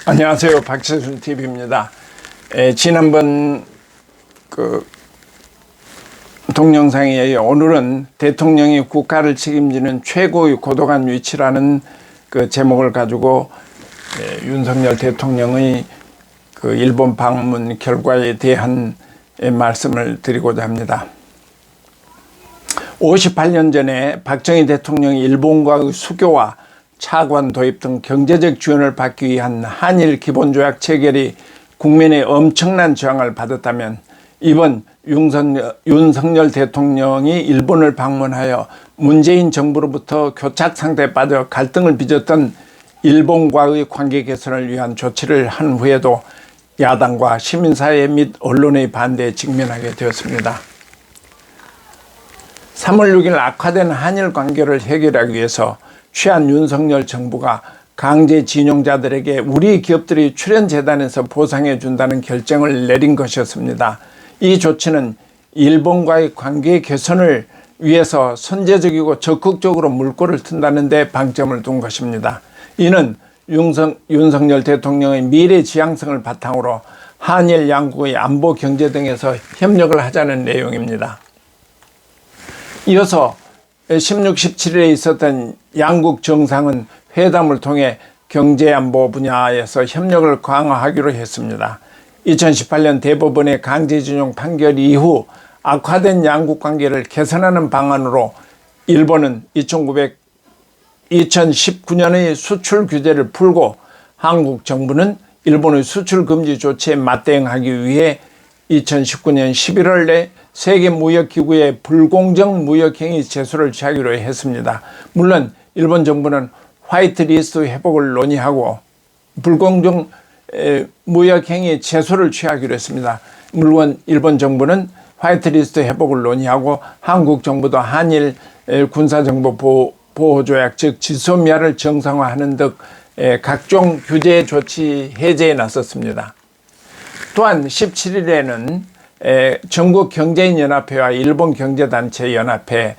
안녕하세요. 박세순 TV입니다. 지난번 동영상에 의해 오늘은 대통령이 국가를 책임지는 최고의 고도관 위치라는 제목을 가지고 윤석열 대통령의 일본 방문 결과에 대한 말씀을 드리고자 합니다. 58년 전에 박정희 대통령이 일본과의 수교와 차관 도입 등 경제적 지원을 받기 위한 한일 기본조약 체결이 국민의 엄청난 저항을 받았다면 이번 윤석열 대통령이 일본을 방문하여 문재인 정부로부터 교착 상태에 빠져 갈등을 빚었던 일본과의 관계 개선을 위한 조치를 한 후에도 야당과 시민사회 및 언론의 반대에 직면하게 되었습니다. 3월 6일 악화된 한일 관계를 해결하기 위해서 취한 윤석열 정부가 강제징용자들에게 우리 기업들이 출연재단에서 보상해 준다는 결정을 내린 것이었습니다. 이 조치는 일본과의 관계 개선을 위해서 선제적이고 적극적으로 물꼬를 튼다는 데 방점을 둔 것입니다. 이는 윤석열 대통령의 미래 지향성을 바탕으로 한일 양국의 안보 경제 등에서 협력을 하자는 내용입니다. 이어서 16, 17일에 있었던 양국 정상은 회담을 통해 경제안보 분야에서 협력을 강화하기로 했습니다. 2018년 대법원의 강제징용 판결 이후 악화된 양국 관계를 개선하는 방안으로 일본은 2019년의 수출 규제를 풀고 한국 정부는 일본의 수출 금지 조치에 맞대응하기 위해 2019년 11월 내 세계무역기구의 불공정 무역행위 제소를 취하기로 했습니다. 물론 일본 정부는 화이트리스트 회복을 논의하고 불공정 무역행위 제소를 취하기로 했습니다. 물론 일본 정부는 화이트리스트 회복을 논의하고 한국 정부도 한일 군사정보 보호조약 즉 지소미아를 정상화하는 등 각종 규제 조치 해제에 나섰습니다. 또한 17일에는 전국경제인연합회와 일본경제단체연합회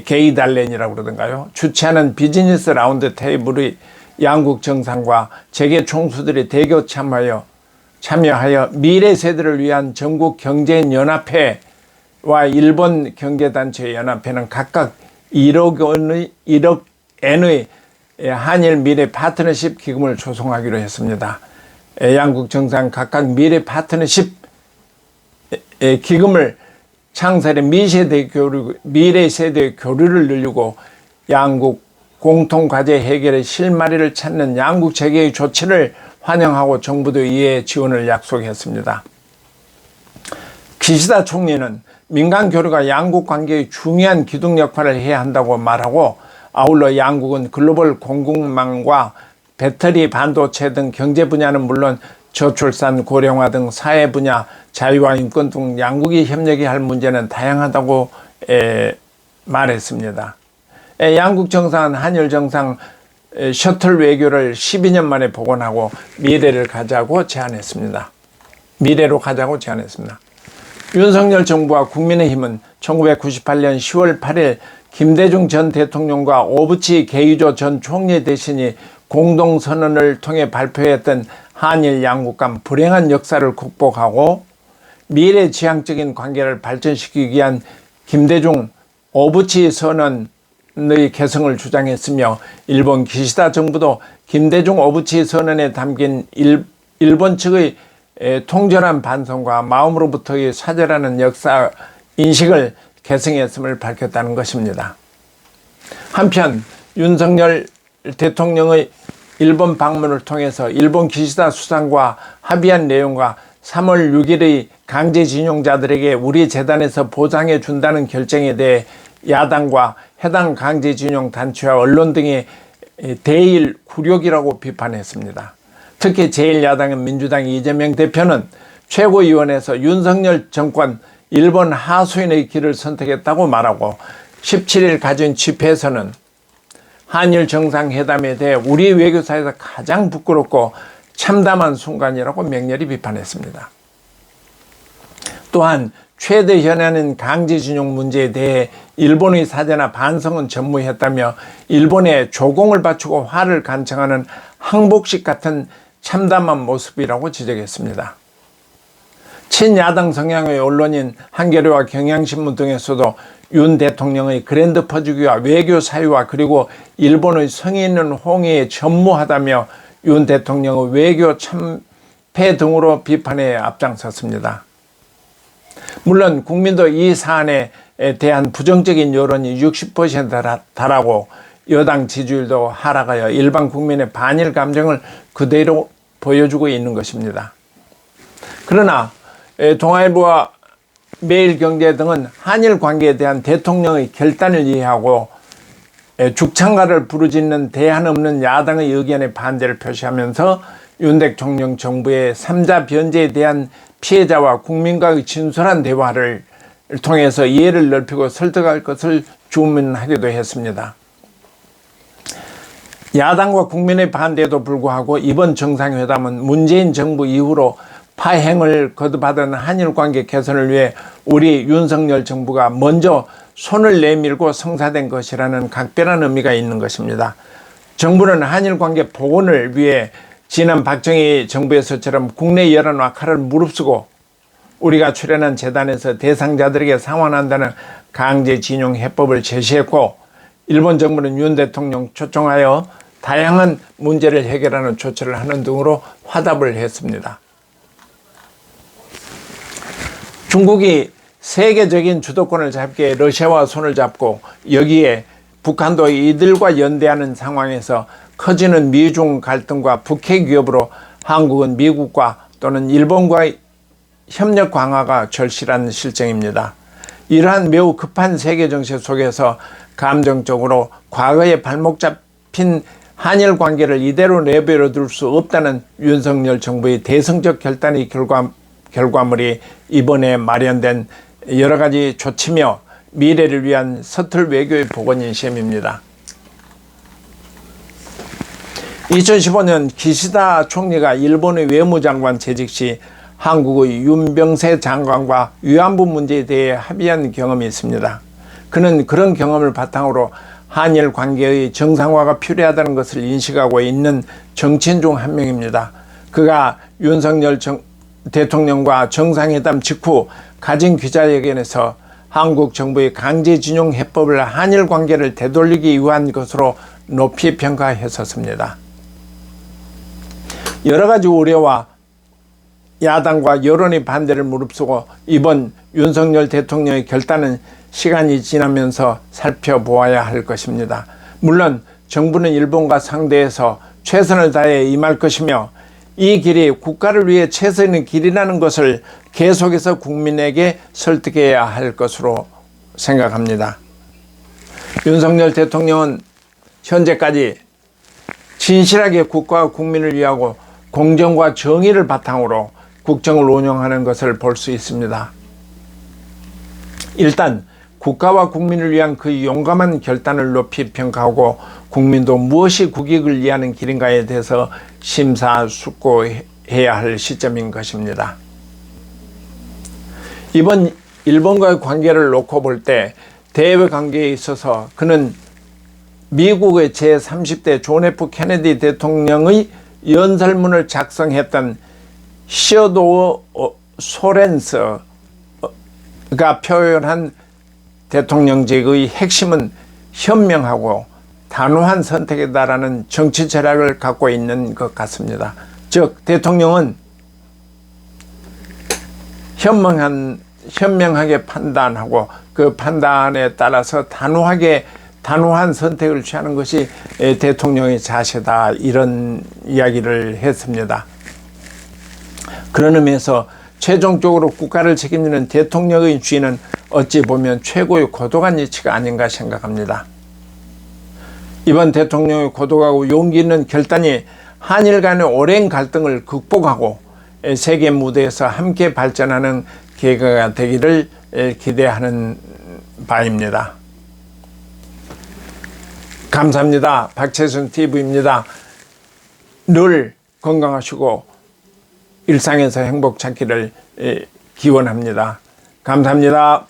게이달렌이라고 그러던가요? 주최하는 비즈니스 라운드 테이블의 양국 정상과 재계 총수들이 대거 참여하여 미래 세대를 위한 전국경제인연합회와 일본 경제단체연합회는 각각 1억 엔의 한일 미래 파트너십 기금을 조성하기로 했습니다. 양국 정상 각각 미래 파트너십 기금을 창설해 미래 세대 교류를 늘리고 양국 공통과제 해결의 실마리를 찾는 양국 재계의 조치를 환영하고 정부도 이에 지원을 약속했습니다. 기시다 총리는 민간 교류가 양국 관계의 중요한 기둥 역할을 해야 한다고 말하고 아울러 양국은 글로벌 공급망과 배터리, 반도체 등 경제 분야는 물론 저출산, 고령화 등 사회 분야, 자유와 인권 등 양국이 협력해야 할 문제는 다양하다고 말했습니다. 양국 정상은 한일 정상 셔틀 외교를 12년 만에 복원하고 미래로 가자고 제안했습니다. 윤석열 정부와 국민의힘은 1998년 10월 8일 김대중 전 대통령과 오부치 게이조 전 총리 대신이 공동선언을 통해 발표했던 한일 양국 간 불행한 역사를 극복하고 미래지향적인 관계를 발전시키기 위한 김대중 오부치 선언의 개성을 주장했으며 일본 기시다 정부도 김대중 오부치 선언에 담긴 일본 측의 통절한 반성과 마음으로부터의 사죄라는 역사 인식을 개성했음을 밝혔다는 것입니다. 한편 윤석열 대통령의 일본 방문을 통해서 일본 기시다 수상과 합의한 내용과 3월 6일의 강제징용자들에게 우리 재단에서 보상해 준다는 결정에 대해 야당과 해당 강제징용 단체와 언론 등이 대일 굴욕이라고 비판했습니다. 특히 제1야당인 민주당 이재명 대표는 최고위원회에서 윤석열 정권 일본 하수인의 길을 선택했다고 말하고 17일 가진 집회에서는 한일 정상회담에 대해 우리 외교사에서 가장 부끄럽고 참담한 순간이라고 맹렬히 비판했습니다. 또한 최대 현안인 강제징용 문제에 대해 일본의 사죄나 반성은 전무했다며 일본에 조공을 바치고 화를 간청하는 항복식 같은 참담한 모습이라고 지적했습니다. 친야당 성향의 언론인 한겨레와 경향신문 등에서도 윤 대통령의 그랜드 퍼주기와 외교 사유와 그리고 일본의 성의 있는 홍해에 전무하다며 윤 대통령의 외교 참패 등으로 비판에 앞장섰습니다. 물론 국민도 이 사안에 대한 부정적인 여론이 60%에 달하고 여당 지지율도 하락하여 일반 국민의 반일 감정을 그대로 보여주고 있는 것입니다. 그러나 동아일보와 매일경제 등은 한일 관계에 대한 대통령의 결단을 이해하고 죽창가를 부르짖는 대안 없는 야당의 의견에 반대를 표시하면서 윤 대통령 정부의 3자 변제에 대한 피해자와 국민과의 진솔한 대화를 통해서 이해를 넓히고 설득할 것을 주문하기도 했습니다. 야당과 국민의 반대에도 불구하고 이번 정상회담은 문재인 정부 이후로 파행을 거듭하던 한일관계 개선을 위해 우리 윤석열 정부가 먼저 손을 내밀고 성사된 것이라는 각별한 의미가 있는 것입니다. 정부는 한일관계 복원을 위해 지난 박정희 정부에서처럼 국내 여론 악화를 무릅쓰고 우리가 출연한 재단에서 대상자들에게 상환한다는 강제징용 해법을 제시했고, 일본 정부는 윤 대통령 초청하여 다양한 문제를 해결하는 조치를 하는 등으로 화답을 했습니다. 중국이 세계적인 주도권을 잡기에 러시아와 손을 잡고 여기에 북한도 이들과 연대하는 상황에서 커지는 미중 갈등과 북핵 위협으로 한국은 미국과 또는 일본과의 협력 강화가 절실한 실정입니다. 이러한 매우 급한 세계 정세 속에서 감정적으로 과거에 발목 잡힌 한일 관계를 이대로 내버려 둘 수 없다는 윤석열 정부의 대승적 결단의 결과물이 이번에 마련된 여러 가지 조치며 미래를 위한 서툴 외교의 복원인 셈입니다. 2015년 기시다 총리가 일본의 외무장관 재직 시 한국의 윤병세 장관과 위안부 문제에 대해 합의한 경험이 있습니다. 그는 그런 경험을 바탕으로 한일 관계의 정상화가 필요하다는 것을 인식하고 있는 정치인 중 한 명입니다. 그가 윤석열 대통령과 정상회담 직후 가진 기자회견에서 한국 정부의 강제징용 해법을 한일 관계를 되돌리기 위한 것으로 높이 평가했었습니다. 여러 가지 우려와 야당과 여론의 반대를 무릅쓰고 이번 윤석열 대통령의 결단은 시간이 지나면서 살펴보아야 할 것입니다. 물론 정부는 일본과 상대해서 최선을 다해 임할 것이며 이 길이 국가를 위해 최선의 길이라는 것을 계속해서 국민에게 설득해야 할 것으로 생각합니다. 윤석열 대통령은 현재까지 진실하게 국가와 국민을 위하고 공정과 정의를 바탕으로 국정을 운영하는 것을 볼 수 있습니다. 일단 국가와 국민을 위한 그 용감한 결단을 높이 평가하고 국민도 무엇이 국익을 위하는 길인가에 대해서 심사숙고해야 할 시점인 것입니다. 이번 일본과의 관계를 놓고 볼 때 대외 관계에 있어서 그는 미국의 제30대 존 F 케네디 대통령의 연설문을 작성했던 시어도어 소렌스가 표현한 대통령직의 핵심은 현명하고 단호한 선택이다라는 정치 철학을 갖고 있는 것 같습니다. 즉 대통령은 현명하게 판단하고 그 판단에 따라서 단호한 선택을 취하는 것이 대통령의 자세다, 이런 이야기를 했습니다. 그런 의미에서 최종적으로 국가를 책임지는 대통령의 지위는 어찌 보면 최고의 고도간 이치가 아닌가 생각합니다. 이번 대통령의 고도하고 용기 있는 결단이 한일 간의 오랜 갈등을 극복하고 세계 무대에서 함께 발전하는 계기가 되기를 기대하는 바입니다. 감사합니다. 박채순 TV입니다. 늘 건강하시고 일상에서 행복 찾기를 기원합니다. 감사합니다.